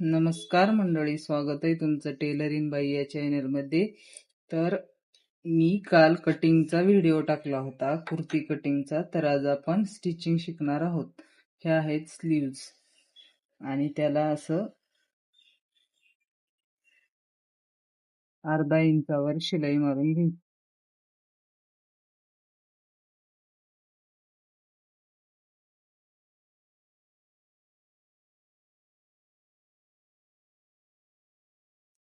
नमस्कार मंडळी, स्वागत आहे तुमचं टेलर इन बाई या चॅनलमध्ये. तर मी काल कटिंगचा व्हिडिओ टाकला होता, कुर्ती कटिंगचा. तर आज आपण स्टिचिंग शिकणार आहोत. हे आहेत स्लीव्ज आणि त्याला असं अर्धा इंचावर शिलाई मारून घ्यायची.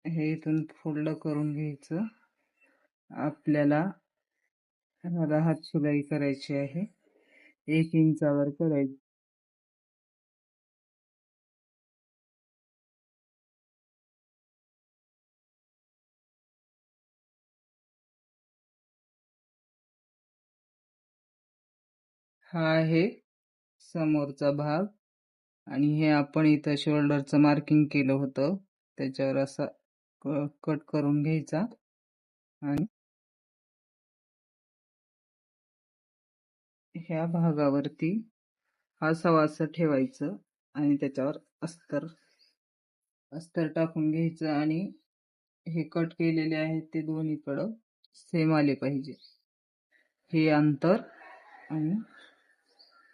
हे इथून फोल्ड करून घ्यायचं. आपल्याला हात शिलाई करायची आहे, 1 इंचावर करायची. हा आहे समोरचा भाग आणि हे आपण इथं शोल्डरचं मार्किंग केलं होतं, त्याच्यावर असा कट करून घ्यायचा आणि ह्या भागावरती असं ठेवायचं आणि त्याच्यावर अस्तर अस्तर टाकून घ्यायचं आणि हे कट केलेले आहेत ते दोन्हीकडं सेम आले पाहिजे. हे अंतर आणि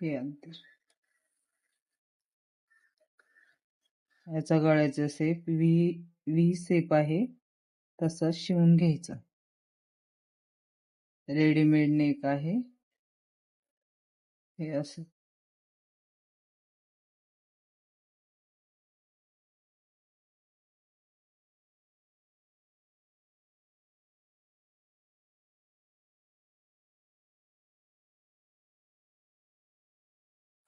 हे अंतर. याचा गळ्याचा शेप व्ही शेप आहे, तसं शिवून घ्यायचं. रेडीमेड नेक आहे हे असं.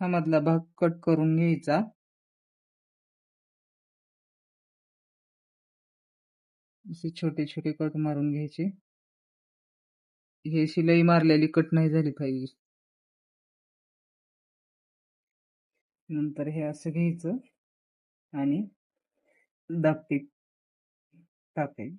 हा मधला भाग कट करून घ्यायचा. असे छोटे छोटे कट मारून घ्यायचे. हे शिलाई मारलेली कट नाही झाली पाहिजे. नंतर हे असं घ्यायचं आणि दाबटीप टाकायची.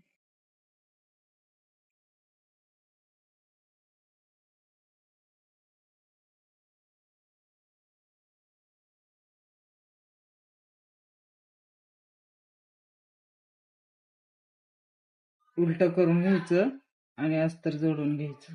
उलट करून घ्यायचं आणि अस्तर जोडून घ्यायचं.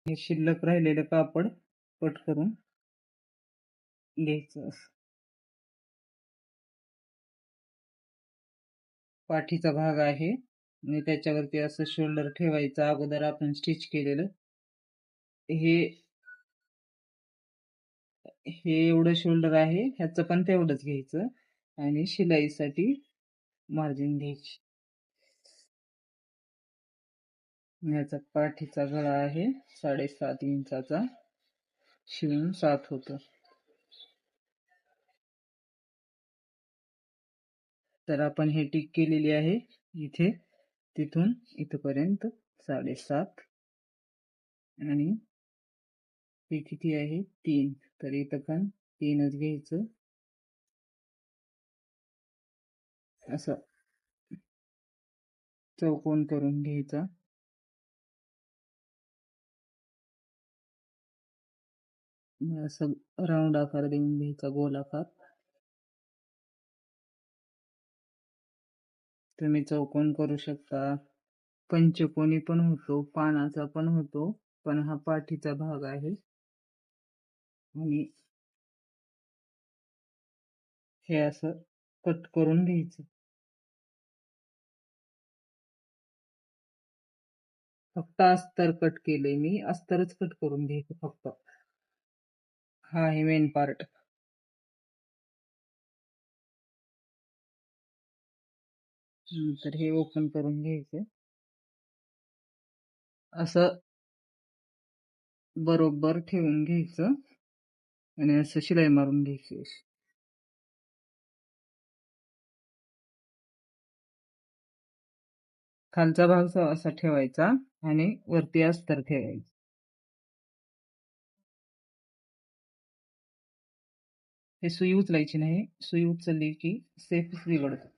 हे शिल्लक राहिलेलं कापड कट करून घ्यायचं. पाठीचा भाग आहे आणि त्याच्यावरती असं शोल्डर ठेवायचं. अगोदर आपण स्टिच केलेलं हे हे एवढं शोल्डर आहे, ह्याचं पण तेवढंच घ्यायचं आणि शिलाईसाठी मार्जिन घ्यायची. याचा पाठीचा गळा आहे 7.5 इंचाचा, शिवून 7 होतं. तर आपण हे टिक केलेली आहे इथे, तिथून इथपर्यंत 7.5 आणि हे किती आहे 3. तर इथं पण 3च घ्यायचं. असं चौकोन करून घ्यायचा. असं राऊंड आकार देऊन घ्यायचा, गोल आकार. तुम्ही चौकोन करू शकता, पंचकोनी पण होतो, पानाचा पण होतो, पण हा पाठीचा भाग आहे. आणि हे असं कट करून घ्यायचं. फक्त अस्तर कट केले मी, अस्तरच कट करून घ्यायचं फक्त. हा आहे मेन पार्ट. तर हे ओपन करून घ्यायचं, असं बरोबर ठेवून घ्यायचं आणि असं शिलाई मारून घ्यायची. खालचा भाग असा ठेवायचा आणि वरती अस्तर ठेवायचं. हे सुई उचलायची नाही, सुई उचलली की सेफच बिघडतो.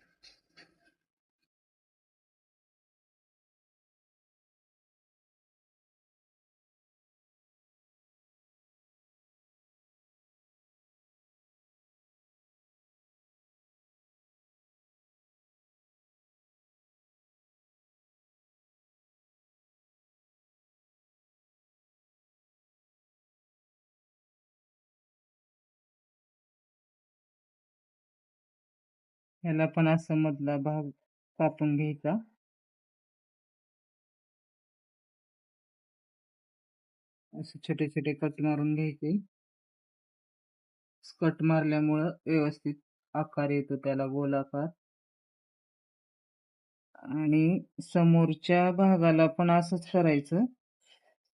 ह्याला पण असं मधला भाग कापून घ्यायचा. असे छोटे छोटे कट मारून घ्यायचे. कट मारल्यामुळं व्यवस्थित आकार येतो त्याला, गोलाकार. आणि समोरच्या भागाला पण असंच करायचं.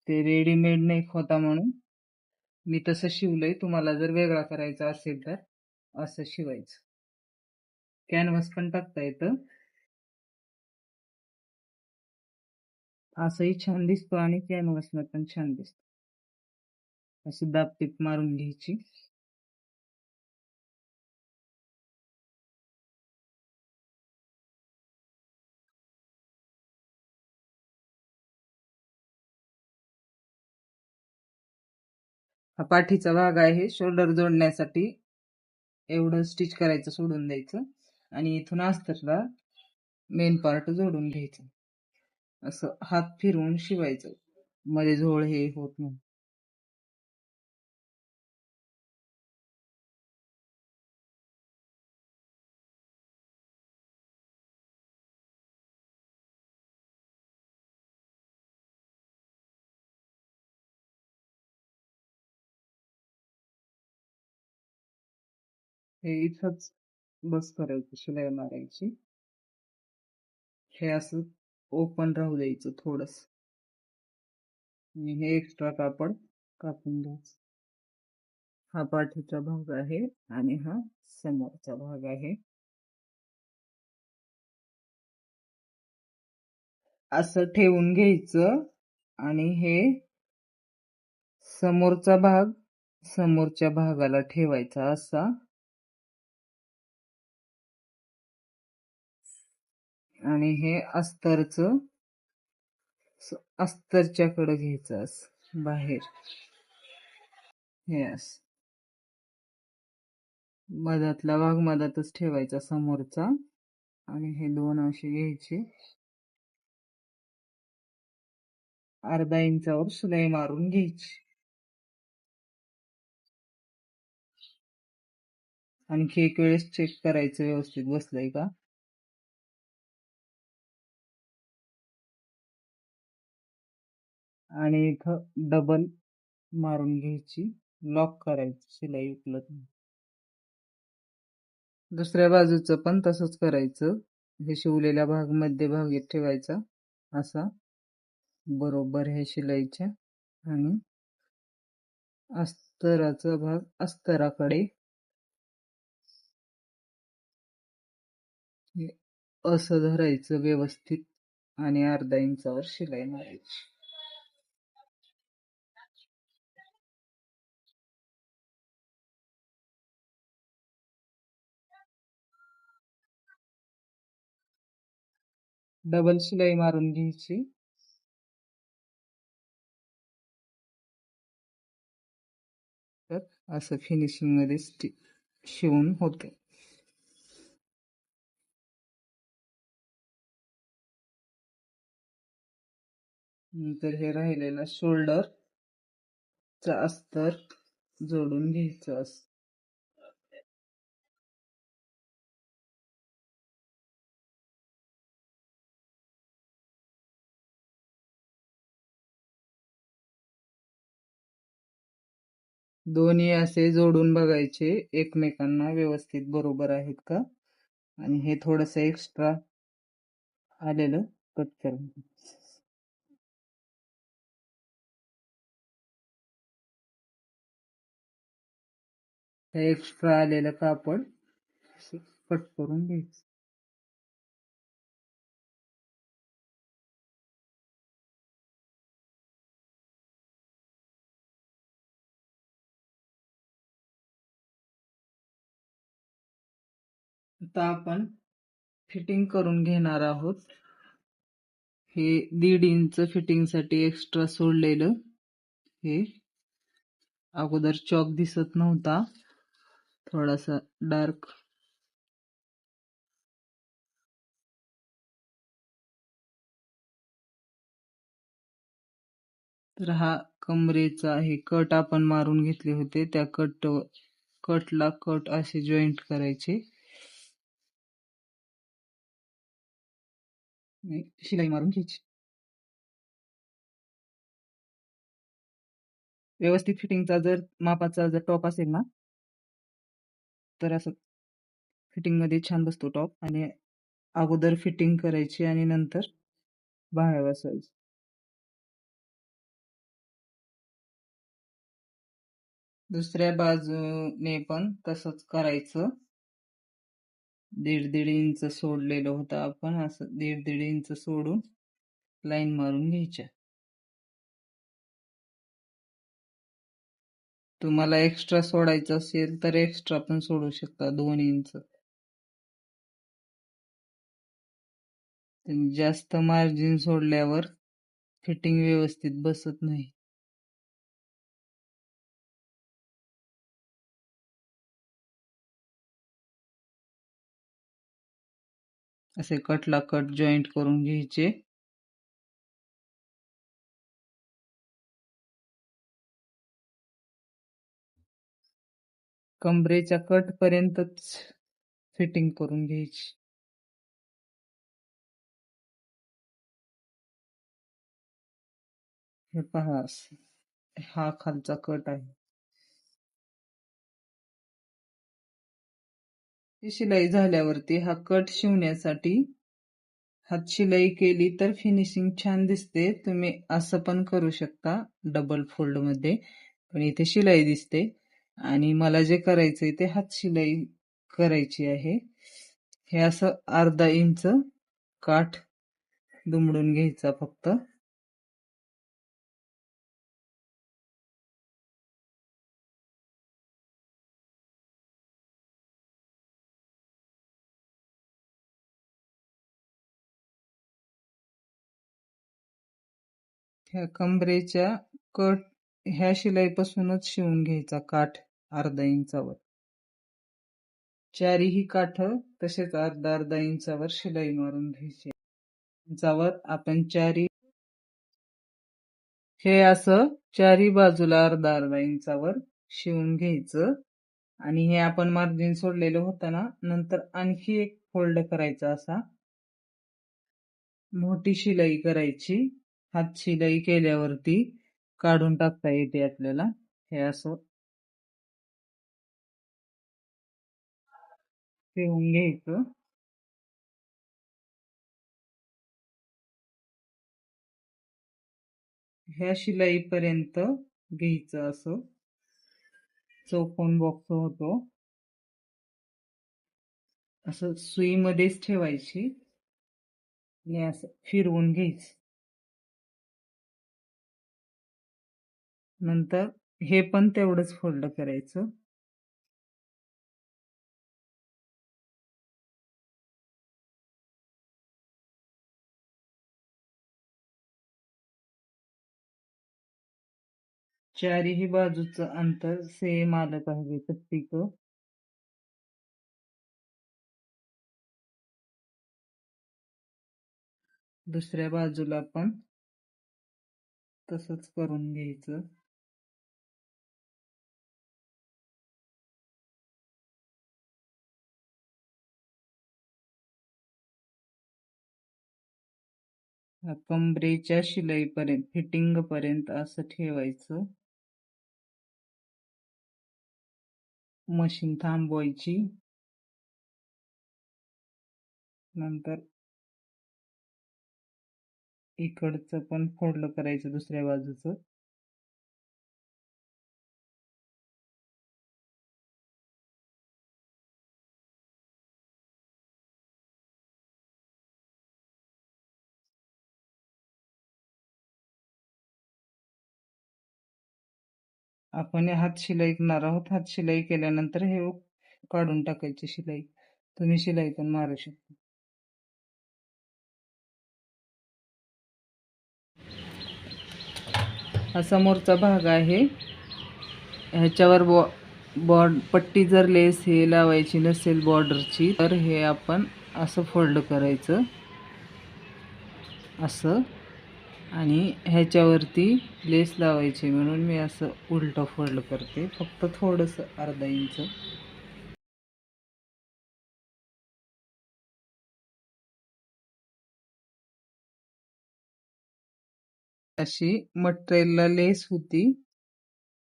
ते रेडीमेड नाही होता म्हणून मी तसं शिवलंय. तुम्हाला जर वेगळा करायचा असेल तर असं शिवायचं. कॅनव्हास पण टाकता येतं. असंही छान दिसतो आणि कॅनव्हासनं पण छान दिसतो. अशी दाबटीप मारून घ्यायची. हा पाठीचा भाग आहे. शोल्डर जोडण्यासाठी एवढं स्टिच करायचं, सोडून द्यायचं आणि इथून अस्तरला मेन पार्ट जोडून घ्यायचं. असं हात फिरवून शिवायचं, मध्ये झोळ हे होत नाही. हे इथंच बस करायचं, शिलाई मारायची. हे असं ओपन राहू द्यायचं थोडस. हे एक्स्ट्रा कापड कापून घ्यायचं. हा पाठीचा भाग आहे आणि हा समोरचा भाग आहे. असं ठेवून घ्यायचं आणि हे समोरचा भाग समोरच्या भागाला ठेवायचा असा. आणि हे अस्तरचं अस्तरच्याकडे घ्यायचं असं बाहेर. हे असं मधातला भाग मधातच ठेवायचा समोरचा. आणि हे दोन असे घ्यायचे. अर्धा इंचावर शिलाई मारून घ्यायची. आणखी एक वेळेस चेक करायचं व्यवस्थित बसलंय का. आणि इथं डबल मारून घ्यायची, लॉक करायची, शिलाई उकलत नाही. दुसऱ्या बाजूचं पण तसंच करायचं. हे शिवलेला भाग मध्यभागी ठेवायचा असा बरोबर हे शिलाईच्या. आणि अस्तराचा भाग अस्तराकडे हे असं धरायचं व्यवस्थित आणि अर्धा इंचावर शिलाई मारायची. डबल शिलाई मारून घ्यायची. तर असं फिनिशिंग मध्ये शिवून होते. नंतर हे राहिलेलं शोल्डर चा अस्तर जोडून घ्यायचं असं. दोन्ही असे जोडून बघायचे एकमेकांना व्यवस्थित बरोबर आहेत का. आणि हे थोडस एक्स्ट्रा आलेलं कट करून. हे एक्स्ट्रा आलेलं कापड कट करून घ्यायचं. आता आपण फिटिंग करून घेणार आहोत. हे 1.5 इंच फिटिंगसाठी एक्स्ट्रा सोडलेलं हे अगोदर चॉक दिसत नव्हता, थोडासा डार्क. तर हा कमरेचा हे कट आपण मारून घेतले होते, त्या कटला कट असे जॉईंट करायचे. शिलाई मारून घ्यायची. व्यवस्थित फिटिंगचा जर मापाचा जर टॉप असेल ना, तर असं फिटिंग मध्ये छान बसतो टॉप. आणि अगोदर फिटिंग करायची आणि नंतर बाह्या बसवायची. दुसऱ्या बाजूने पण तसंच करायचं. 1.5 इंच सोडलेलं होतं आपण, असं 1.5 इंच सोडून लाईन मारून घ्यायच्या. तुम्हाला एक्स्ट्रा सोडायचं असेल तर एक्स्ट्रा पण सोडू शकता 2 इंच. जास्त मार्जिन सोडल्यावर फिटिंग व्यवस्थित बसत नाही. असे कटला कट जॉईंट करून घ्यायचे. कमरेच्या कट पर्यंतच फिटिंग करून घ्यायची. हे पहा, हा खालचा कट आहे. ही शिलाई झाल्यावरती हा कट शिवण्यासाठी हात शिलाई केली तर फिनिशिंग छान दिसते. तुम्ही असं पण करू शकता डबल फोल्ड मध्ये, पण इथे शिलाई दिसते. आणि मला जे करायचंय ते हात शिलाई करायची आहे. हे असं अर्धा इंच काठ दुमडून घ्यायचा फक्त. ह्या कमरेच्या कट ह्या शिलाईपासूनच शिवून घ्यायचा काठ अर्धा इंचावर. चारीही काठ तसेच अर्धा अर्धा इंचावर शिलाई मारून घ्यायची. इंचावर आपण हे असं चारी बाजूला अर्धा अर्धा इंचावर शिवून घ्यायचं. आणि हे आपण मार्जिन सोडलेलं होतं ना, नंतर आणखी एक फोल्ड करायचा, असा मोठी शिलाई करायची. हात शिलाई केल्यावरती काढून टाकता येते आपल्याला. हे असं ठेवून घ्यायचं. ह्या शिलाई पर्यंत घ्यायचं, असं चौकोन बॉक्स होतो. असं सुई मध्येच ठेवायची आणि असं फिरवून घ्यायचं. नंतर हे पण तेवढंच फोल्ड करायचं. चारीही बाजूचं अंतर सेम आलं पाहिजे प्रत्येक. दुसऱ्या बाजूला पण तसंच करून घ्यायचं. कमरेच्या शिलाईपर्यंत फिटिंग पर्यंत असं ठेवायचं. मशीन थांबवायची. नंतर इकडचं पण फोल्ड करायचं दुसऱ्या बाजूचं. आपण हात शिलाई करणार आहोत. हात शिलाई केल्यानंतर हे काढून टाकायची शिलाई. तुम्ही शिलाई पण मारू शकता. हा समोरचा भाग आहे. ह्याच्यावर पट्टी जर लेस हे लावायची नसेल बॉर्डरची, तर हे आपण असं फोल्ड करायचं असं, आणि ह्याच्यावरती लेस लावायची म्हणून मी असं उलटं फोल्ड करते, फक्त थोडंसं अर्धा इंच. अशी मटेरियलला लेस होती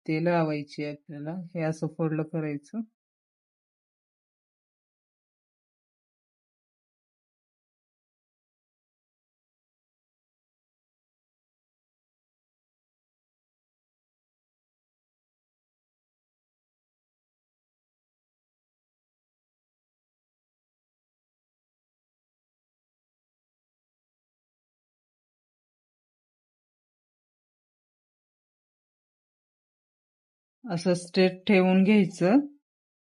ते लावायची आपल्याला. हे असं फोल्ड करायचं. असं स्ट्रेट ठेवून घ्यायचं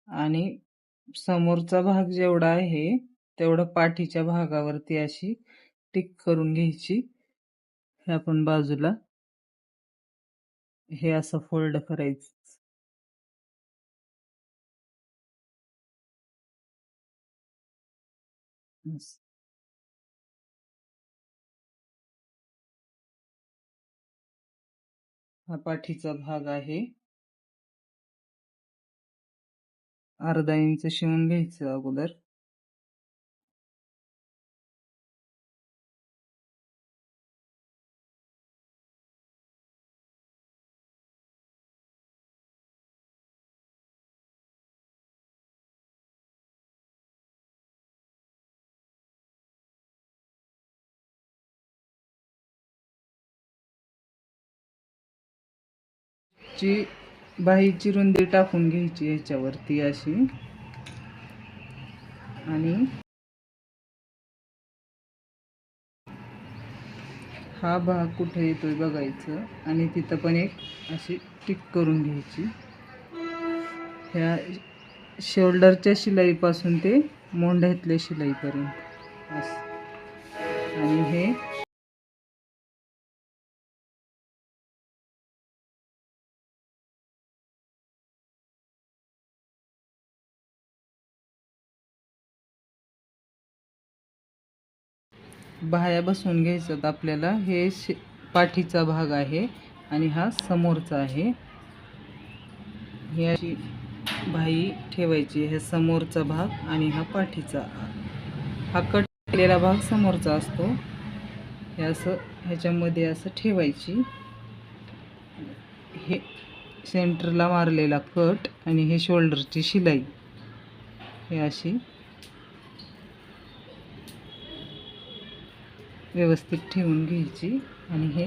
आणि समोरचा भाग जेवढा आहे तेवढं पाठीच्या भागावरती अशी टिक करून घ्यायची. हे आपण बाजूला हे असं फोल्ड करायचं. हा पाठीचा भाग आहे. अर्धा इंच शिवून घ्यायचं अगोदर. ची बाहीची रुंदी टाकून घ्यायची ह्याच्यावरती अशी, आणि हा भाग कुठे येतोय बघायचं आणि तिथं पण एक अशी टिक करून घ्यायची. ह्या शोल्डरच्या शिलाईपासून ते मोंढ्यातल्या शिलाईपर्यंत असं. आणि हे बाह्या बसवून घ्यायचं आपल्याला. हे पाठीचा भाग आहे आणि हा समोरचा आहे. ही अशी बाही ठेवायची. हे समोरचा भाग आणि हा पाठीचा. हा कट केलेला भाग समोरचा असतो. हे असं ह्याच्यामध्ये असं ठेवायची. हे सेंटरला मारलेला कट आणि हे शोल्डरची शिलाई हे अशी व्यवस्थित ठेवून घ्यायची. आणि हे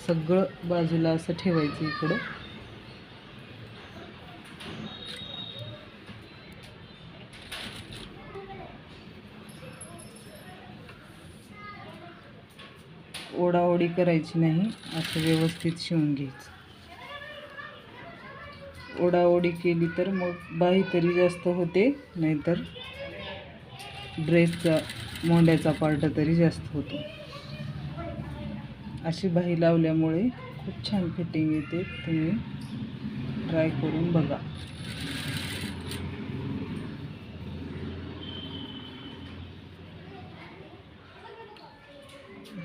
सगळं बाजूला असं ठेवायचं इकडं. ओढाओढी करायची नाही, असं व्यवस्थित शिवून घ्यायचं. ओढाओढी केली तर मग बाही तरी जास्त होते, नाहीतर ड्रेसचा मोंड्याचा पार्ट तरी जास्त होतो. अशी बाही लावल्यामुळे खूप छान फिटिंग येते. तुम्ही ट्राय करून बघा.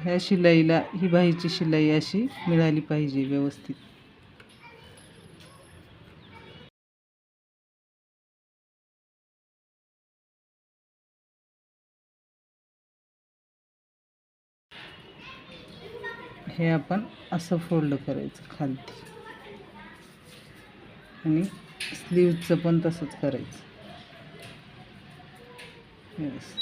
ह्या शिलाईला, ही बाहीची शिलाई अशी मिळाली पाहिजे व्यवस्थित. हे आपण असं फोल्ड करायचं खालती, आणि स्लीवचं पण तसंच करायचं. यस.